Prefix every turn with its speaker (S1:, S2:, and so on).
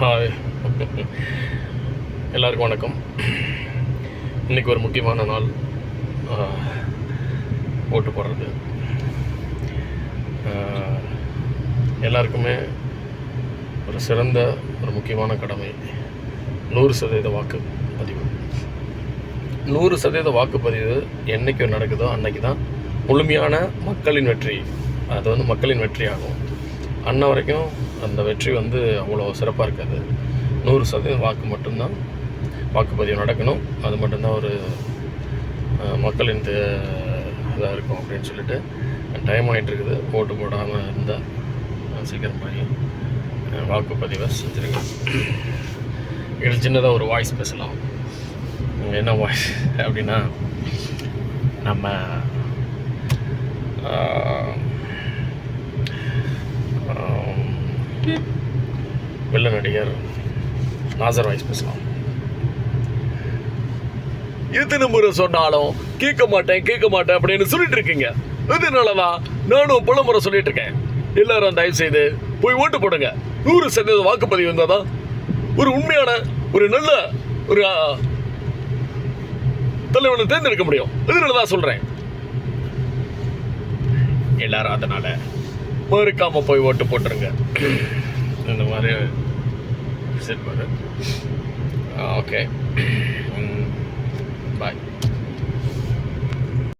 S1: Hi, எல்லாருக்கும் வணக்கம். இன்றைக்கி ஒரு முக்கியமான நாள், ஓட்டு போடுறது. எல்லாருக்குமே ஒரு சிறந்த ஒரு முக்கியமான கடமை 100% வாக்குப்பதிவு. 100% வாக்குப்பதிவு என்றைக்கு நடக்குதோ அன்றைக்கி தான் முழுமையான மக்களின் வெற்றி. அது மக்களின் வெற்றி ஆகும். அன்ன வரைக்கும் அந்த வெற்றி அவ்வளோ சிறப்பாக இருக்காது. 100% வாக்கு மட்டும்தான், வாக்குப்பதிவு நடக்கணும். அது மட்டும்தான் ஒரு மக்களின் இதாக இருக்கும் அப்படின்னு சொல்லிட்டு டைம் ஆகிட்டுருக்குது. ஓட்டு போடாமல் இருந்தால் சீக்கிரமாகி வாக்குப்பதிவை செஞ்சுருங்க. இதில் சின்னதாக ஒரு வாய்ஸ் பேசலாம். என்ன வாய்ஸ் அப்படின்னா, நம்ம வெள்ள நடிகர் நாசர் வாய்ஸ் பேசலாம். எத்தனை முறை சொன்னாலும் கேட்க மாட்டேன் அப்படின்னு சொல்லிட்டு இருக்கீங்க. இதனாலதான் நானும் பல முறை சொல்லிட்டு இருக்கேன். எல்லாரும் தயவு செய்து போய் ஓட்டு போடுங்க. 100% வாக்குப்பதிவு இருந்தாதான் ஒரு உண்மையான ஒரு நல்ல ஒரு தலைவனை தேர்ந்தெடுக்க முடியும். இதனாலதான் சொல்றேன். எல்லாரும் அதனால மறுக்காம போய் ஓட்டு போட்டுருங்க. இந்த மாதிரி சரி, ஓகே, பாய்.